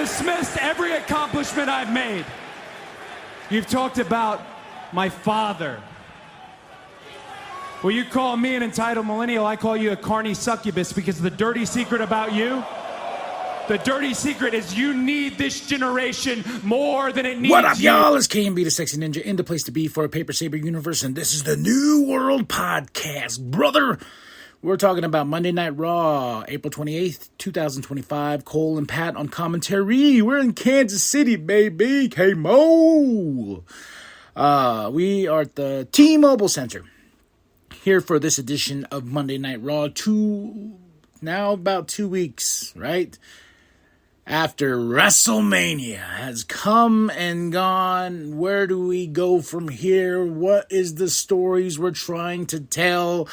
dismissed every accomplishment I've made. You've talked about my father. Well, you call me an entitled millennial, I call you a carny succubus, because the dirty secret about you, the dirty secret is you need this generation more than it needs you. What up, y'all? It's KMB, the Sexy Ninja, in the place to be for a Paper Saber universe, and this is the New World Podcast, brother. We're talking about Monday Night Raw, April 28th, 2025. Cole and Pat on commentary. We're in Kansas City, baby. K-Mo. We are at the T-Mobile Center here for this edition of Monday Night Raw. About 2 weeks, right? After WrestleMania has come and gone. Where do we go from here? What is the stories we're trying to tell?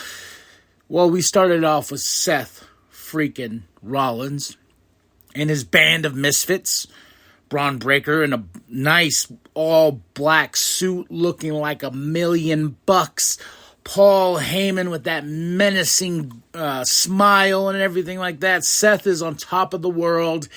Well, we started off with Seth freaking Rollins and his band of misfits. Braun Breaker in a nice all-black suit looking like $1,000,000. Paul Heyman with that menacing smile and everything like that. Seth is on top of the world.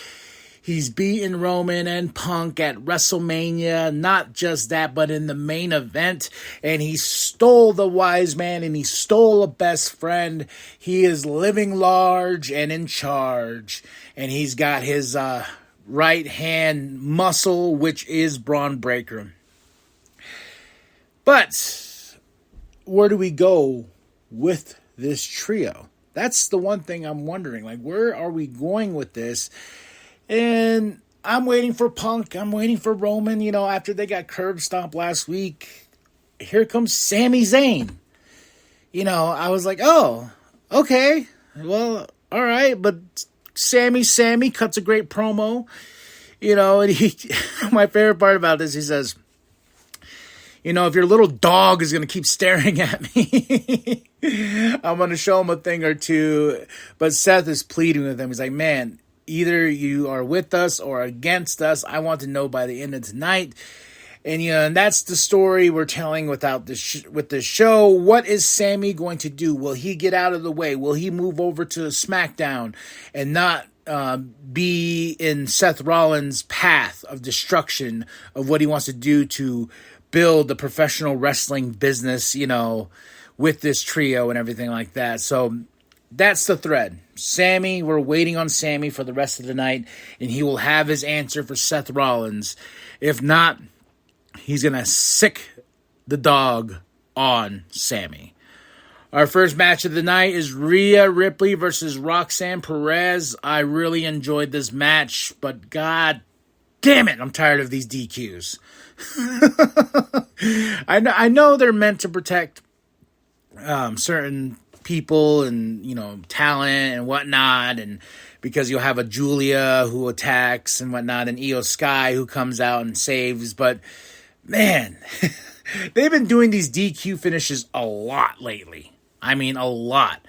He's beaten Roman and Punk at WrestleMania. Not just that, but in the main event. And he stole the wise man and he stole a best friend. He is living large and in charge. And he's got his right hand muscle, which is Braun Breaker. But where do we go with this trio? That's the one thing I'm wondering. Like, where are we going with this? And I'm waiting for Punk. I'm waiting for Roman. You know, after they got curb stomped last week, here comes Sami Zayn. You know, I was like, oh, okay. Well, all right. But Sammy cuts a great promo. You know, and my favorite part about this, he says, you know, if your little dog is going to keep staring at me, I'm going to show him a thing or two. But Seth is pleading with him. He's like, man, either you are with us or against us. I want to know by the end of tonight. And, you know, and that's the story we're telling with the show. What is Sammy going to do? Will he get out of the way? Will he move over to SmackDown and not be in Seth Rollins' path of destruction of what he wants to do to build the professional wrestling business, you know, with this trio and everything like that? So that's the thread. Sammy, we're waiting on Sammy for the rest of the night, and he will have his answer for Seth Rollins. If not, he's going to sick the dog on Sammy. Our first match of the night is Rhea Ripley versus Roxanne Perez. I really enjoyed this match, but god damn it, I'm tired of these DQs. I know they're meant to protect certain people and, you know, talent and whatnot, and because you'll have a Julia who attacks and whatnot, and Io Sky who comes out and saves, but man, they've been doing these DQ finishes a lot lately. I mean, a lot.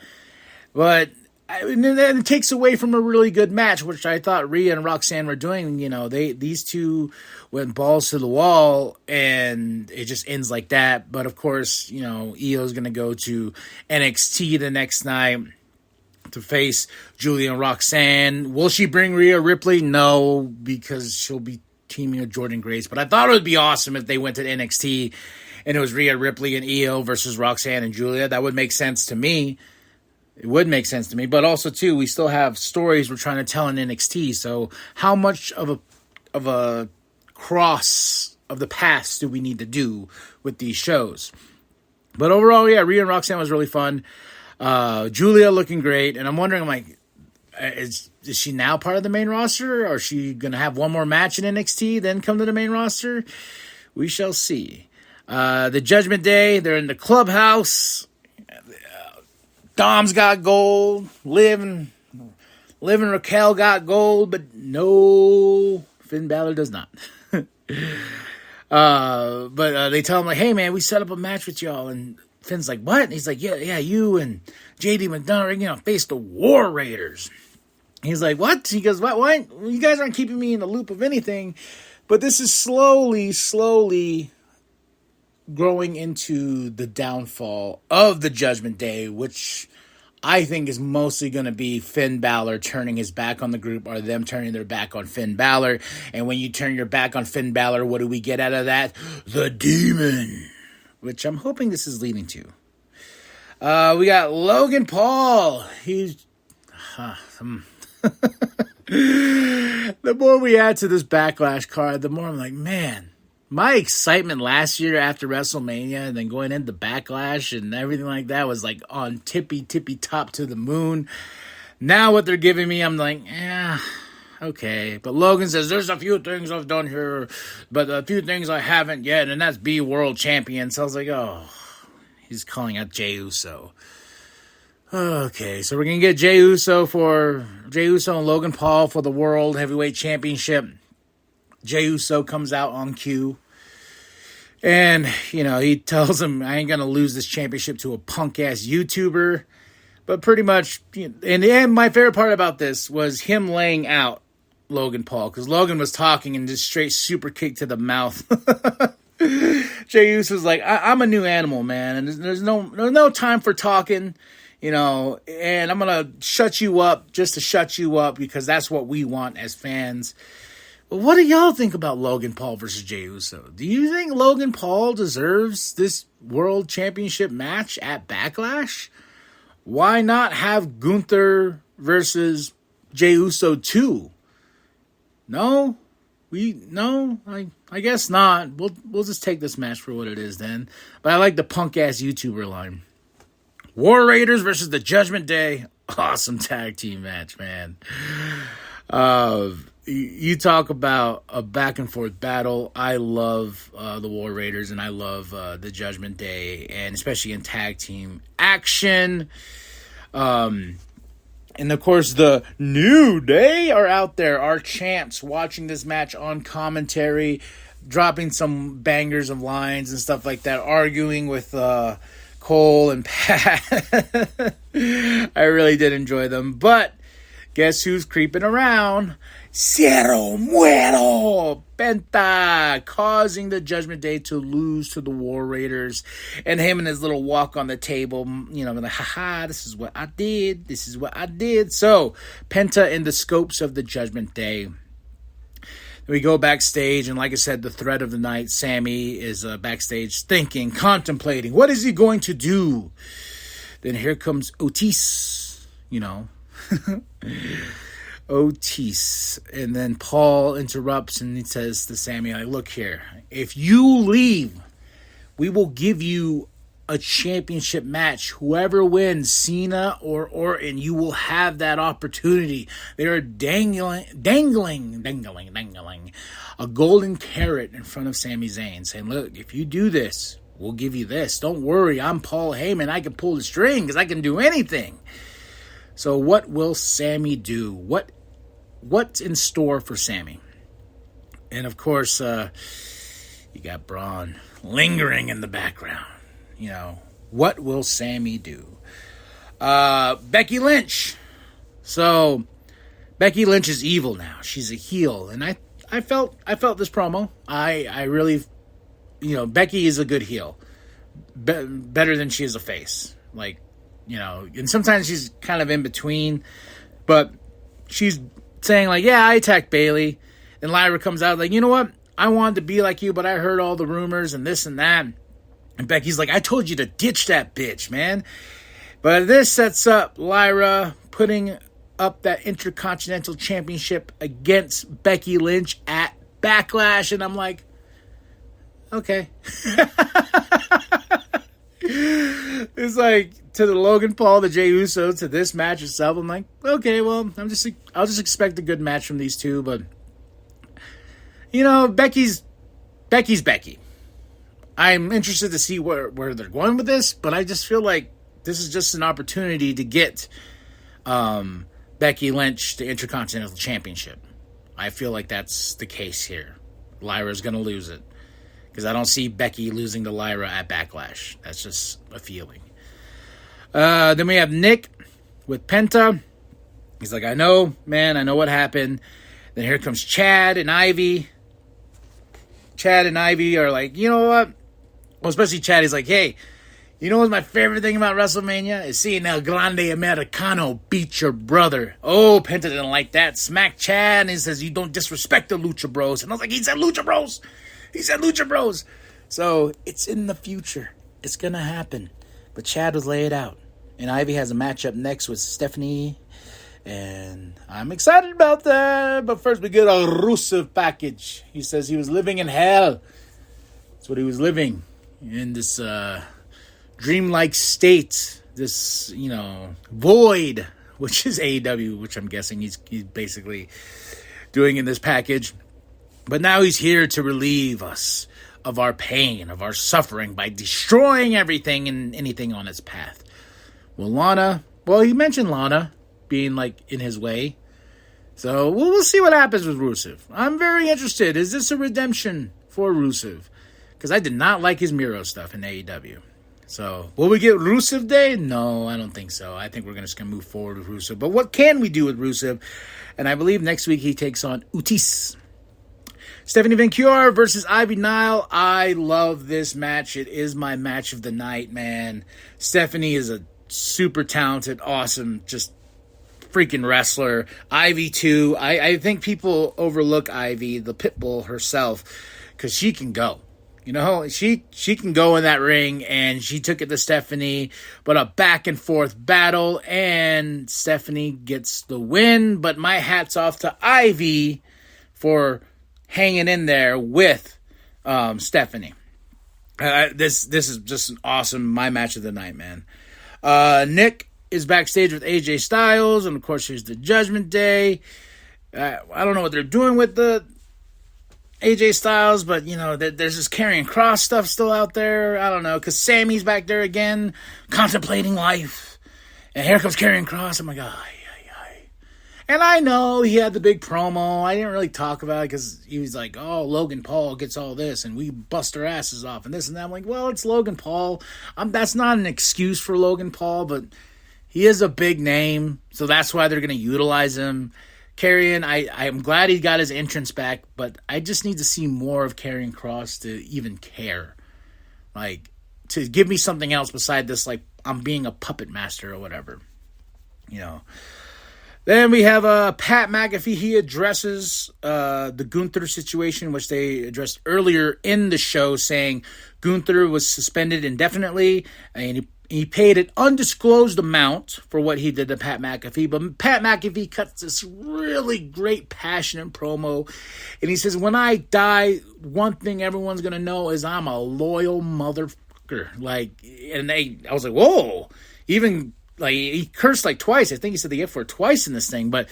But it takes away from a really good match, which I thought Rhea and Roxanne were doing. You know, these two went balls to the wall, and it just ends like that. But of course, you know, Io's going to go to NXT the next night to face Julia and Roxanne. Will she bring Rhea Ripley? No, because she'll be teaming with Jordynne Grace. But I thought it would be awesome if they went to NXT and it was Rhea Ripley and Io versus Roxanne and Julia. That would make sense to me. It would make sense to me. But also, too, we still have stories we're trying to tell in NXT. So how much of a cross of the past do we need to do with these shows? But overall, yeah, Rhea and Roxanne was really fun. Julia looking great. And I'm wondering, is she now part of the main roster? Or is she going to have one more match in NXT, then come to the main roster? We shall see. The Judgment Day, they're in the clubhouse. Dom's got gold. Liv and Raquel got gold, but no, Finn Balor does not. But they tell him, like, hey, man, we set up a match with y'all. And Finn's like, what? And he's like, yeah, you and JD McDonough, you know, face the War Raiders. He's like, what? He goes, what? Why? You guys aren't keeping me in the loop of anything. But this is slowly growing into the downfall of the Judgment Day, which I think is mostly going to be Finn Balor turning his back on the group or them turning their back on Finn Balor. And when you turn your back on Finn Balor, what do we get out of that? The Demon, which I'm hoping this is leading to. We got Logan Paul. He's... The more we add to this Backlash card, the more I'm like, man, my excitement last year after WrestleMania and then going into Backlash and everything like that was like on tippy top to the moon. Now what they're giving me, I'm like, yeah, okay. But Logan says, there's a few things I've done here, but a few things I haven't yet, and that's be world champion. So I was like, oh, he's calling out Jey Uso. Okay, so we're going to get Jey Uso and Logan Paul for the World Heavyweight Championship. Jey Uso comes out on cue. And, he tells him, I ain't going to lose this championship to a punk-ass YouTuber. But pretty much, in the end, my favorite part about this was him laying out Logan Paul. Because Logan was talking and just straight super kick to the mouth. Jey Uso's like, I'm a new animal, man. And there's no time for talking. And I'm going to shut you up just to shut you up because that's what we want as fans. But what do y'all think about Logan Paul versus Jey Uso? Do you think Logan Paul deserves this world championship match at Backlash? Why not have Gunther versus Jey Uso too? No? I guess not. We'll just take this match for what it is then. But I like the punk-ass YouTuber line. War Raiders versus the Judgment Day. Awesome tag team match, man. You talk about a back and forth battle. I love the War Raiders and I love the Judgment Day, and especially in tag team action. And of course, the New Day are out there. Our champs watching this match on commentary, dropping some bangers of lines and stuff like that, arguing with Cole and Pat. I really did enjoy them. But guess who's creeping around? Cero Muero Penta, causing the Judgment Day to lose to the War Raiders. And him and his little walk on the table, like, haha, this is what I did. This is what I did. So, Penta in the scopes of the Judgment Day. We go backstage, and like I said, the threat of the night, Sammy is backstage thinking, contemplating, what is he going to do? Then here comes Otis, Otis. And then Paul interrupts, and he says to Sammy, like, look here, if you leave, we will give you a championship match. Whoever wins, Cena or Orton, you will have that opportunity. They are dangling a golden carrot in front of Sami Zayn, saying, look, if you do this, we'll give you this. Don't worry, I'm Paul Heyman. I can pull the string because I can do anything. So what will Sammy do? What's in store for Sammy? And of course, you got Braun lingering in the background. What will Sammy do? Becky Lynch. So, Becky Lynch is evil now. She's a heel. And I felt this promo. I really, Becky is a good heel. Better than she is a face. And sometimes she's kind of in between. But she's saying, I attacked Bayley. And Lyra comes out like, you know what? I wanted to be like you, but I heard all the rumors and this and that. And Becky's like, I told you to ditch that bitch, man. But this sets up Lyra putting up that Intercontinental Championship against Becky Lynch at Backlash. And I'm like, okay. It's like, to the Logan Paul, the Jey Uso, to this match itself. I'm like, okay, well, I'll just expect a good match from these two. But, Becky's Becky. I'm interested to see where they're going with this, but I just feel like this is just an opportunity to get Becky Lynch the Intercontinental Championship. I feel like that's the case here. Lyra's going to lose it because I don't see Becky losing to Lyra at Backlash. That's just a feeling. Then we have Nick with Penta. He's like, I know, man, I know what happened. Then here comes Chad and Ivy. Chad and Ivy are like, you know what? Well, especially Chad is like, hey, You know what's my favorite thing about WrestleMania? Is seeing El Grande Americano beat your brother. Oh, Penta didn't like that. Smack Chad, and he says, you don't disrespect the Lucha Bros. And I was like, he said Lucha Bros. He said Lucha Bros. So, it's in the future. It's going to happen. But Chad was laid out. And Ivy has a matchup next with Stephanie. And I'm excited about that. But first, we get a Rusev package. He says he was living in hell. That's what he was living in this dreamlike state, this, void, which is AEW, which I'm guessing he's basically doing in this package. But now he's here to relieve us of our pain, of our suffering, by destroying everything and anything on its path. Well, he mentioned Lana being, in his way. So we'll see what happens with Rusev. I'm very interested. Is this a redemption for Rusev? Because I did not like his Miro stuff in AEW. So, will we get Rusev Day? No, I don't think so. I think we're just going to move forward with Rusev. But what can we do with Rusev? And I believe next week he takes on Utis. Stephanie Van Cure versus Ivy Nile. I love this match. It is my match of the night, man. Stephanie is a super talented, awesome, just freaking wrestler. Ivy, too. I think people overlook Ivy, the Pitbull herself, because she can go. She can go in that ring, and she took it to Stephanie, but a back-and-forth battle, and Stephanie gets the win. But my hat's off to Ivy for hanging in there with Stephanie. This is just an awesome, my match of the night, man. Nick is backstage with AJ Styles, and of course, here's the Judgment Day. I don't know what they're doing with the AJ Styles, but, there's this Karrion Kross stuff still out there. I don't know, because Sammy's back there again, contemplating life. And here comes Karrion Kross. I'm like, ay. And I know he had the big promo. I didn't really talk about it because he was like, oh, Logan Paul gets all this, and we bust our asses off, and this and that. I'm like, well, it's Logan Paul. That's not an excuse for Logan Paul, but he is a big name, so that's why they're going to utilize him. Karrion, I'm glad he got his entrance back, but I just need to see more of Karrion Kross to even care. To give me something else beside this, I'm being a puppet master or whatever. Then we have Pat McAfee. He addresses the Gunther situation, which they addressed earlier in the show, saying Gunther was suspended indefinitely, and he paid an undisclosed amount for what he did to Pat McAfee. But Pat McAfee cuts this really great, passionate promo. And he says, when I die, one thing everyone's going to know is I'm a loyal motherfucker. I was like, whoa. Even, he cursed twice. I think he said the F word twice in this thing. But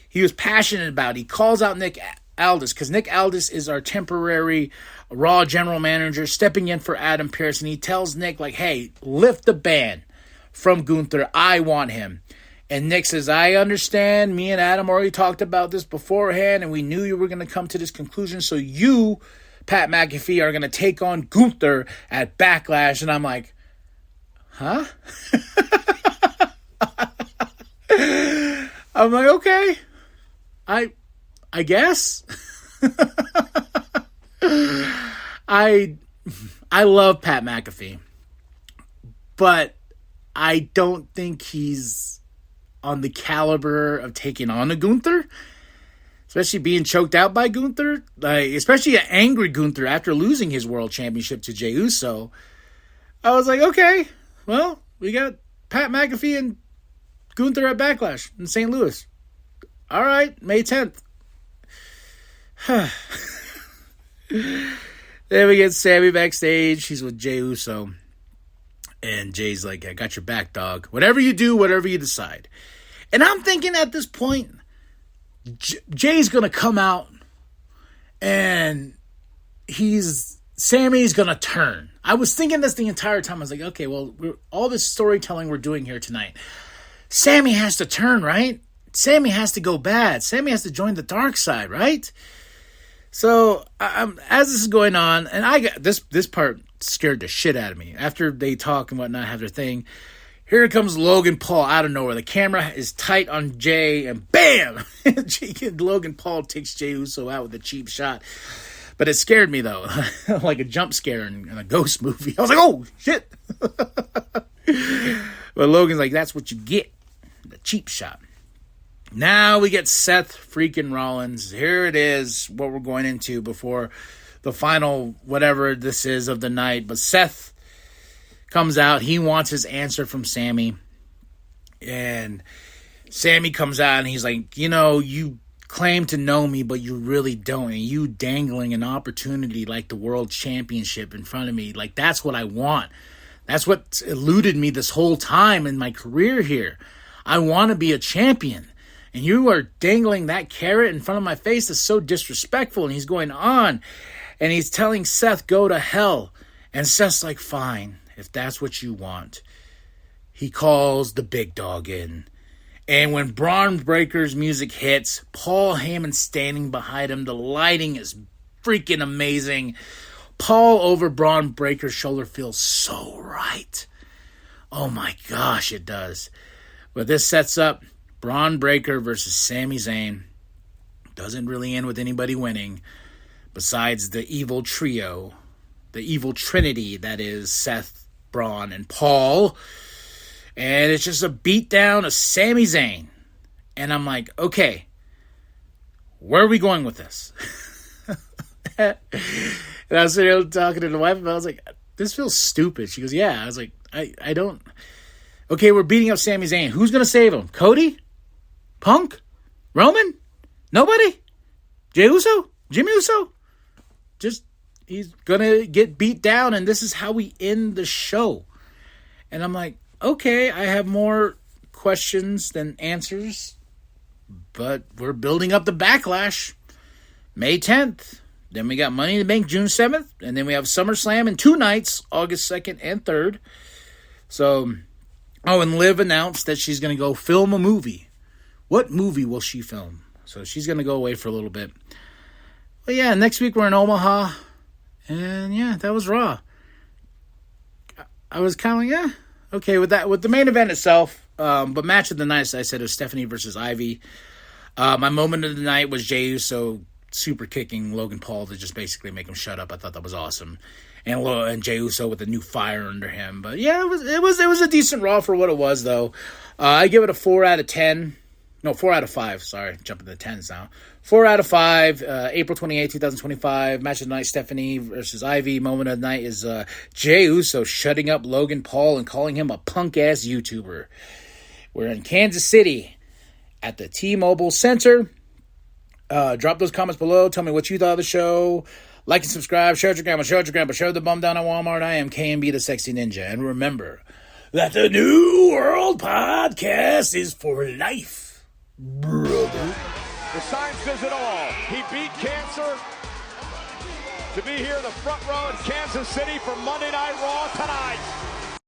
he was passionate about it. He calls out Nick Aldis, because Nick Aldis is our temporary Raw general manager stepping in for Adam Pearce, and he tells Nick, hey, lift the ban from Gunther. I want him. And Nick says, I understand. Me and Adam already talked about this beforehand, and we knew you were going to come to this conclusion. So you, Pat McAfee, are going to take on Gunther at Backlash. And I'm like, huh? I'm like, okay. I guess. I love Pat McAfee, but I don't think he's on the caliber of taking on a Gunther, especially being choked out by Gunther, especially an angry Gunther after losing his world championship to Jey Uso. I was like, okay, well, we got Pat McAfee and Gunther at Backlash in St. Louis. All right, May 10th. Then we get Sammy backstage. He's with Jey Uso. And Jay's like, I got your back, dog. Whatever you do, whatever you decide. And I'm thinking at this point, Jay's going to come out and Sammy's going to turn. I was thinking this the entire time. I was like, okay, well, all this storytelling we're doing here tonight, Sammy has to turn, right? Sammy has to go bad. Sammy has to join the dark side, right? So, as this is going on, and I got this part scared the shit out of me. After they talk and whatnot, have their thing, here comes Logan Paul out of nowhere. The camera is tight on Jay, and bam! Logan Paul takes Jey Uso out with a cheap shot. But it scared me, though. Like a jump scare in a ghost movie. I was like, oh, shit. But Logan's like, that's what you get. The cheap shot. Now we get Seth freaking Rollins. Here it is, what we're going into before the final whatever this is of the night. But Seth comes out. He wants his answer from Sammy. And Sammy comes out and he's like, you know, you claim to know me, but you really don't. And you dangling an opportunity like the world championship in front of me. Like, that's what I want. That's what eluded me this whole time in my career here. I want to be a champion. And you are dangling that carrot in front of my face. That's so disrespectful. And he's going on. And he's telling Seth, go to hell. And Seth's like, fine, if that's what you want. He calls the big dog in. And when Braun Breaker's music hits, Paul Heyman's standing behind him. The lighting is freaking amazing. Paul over Braun Breaker's shoulder feels so right. Oh my gosh, it does. But this sets up Braun Breaker versus Sami Zayn. Doesn't really end with anybody winning. Besides the evil trio. The evil trinity that is Seth, Braun, and Paul. And it's just a beatdown of Sami Zayn. And I'm like, okay, where are we going with this? And I was sitting there talking to the wife about it. I was like, this feels stupid. She goes, yeah. I was like, I don't. Okay, we're beating up Sami Zayn. Who's going to save him? Cody? Punk? Roman? Nobody? Jey Uso? Jimmy Uso? Just, he's going to get beat down, and this is how we end the show. And I'm like, okay, I have more questions than answers, but we're building up the Backlash. May 10th. Then we got Money in the Bank June 7th. And then we have SummerSlam in 2 nights, August 2nd and 3rd. So, oh, and Liv announced that she's going to go film a movie. What movie will she film? So she's going to go away for a little bit. But yeah, next week we're in Omaha. And yeah, that was Raw. I was kind of like, yeah, okay with that, with the main event itself. But match of the night, as I said, it was Stephanie versus Ivy. My moment of the night was Jey Uso super kicking Logan Paul to just basically make him shut up. I thought that was awesome. And Jey Uso with a new fire under him. But yeah, it was a decent Raw for what it was, though. I give it a 4 out of 10. No, 4 out of 5. Sorry, jumping to the 10s now. 4 out of 5. April 28, 2025. Match of the night, Stephanie versus Ivy. Moment of the night is Jey Uso shutting up Logan Paul and calling him a punk-ass YouTuber. We're in Kansas City at the T-Mobile Center. Drop those comments below. Tell me what you thought of the show. Like and subscribe. Share it with your grandma. Share it with your grandpa. Share the bum down at Walmart. I am KMB the Sexy Ninja. And remember that the New World Podcast is for life, brother. The sign says it all. He beat cancer to be here in the front row in Kansas City for Monday Night Raw tonight.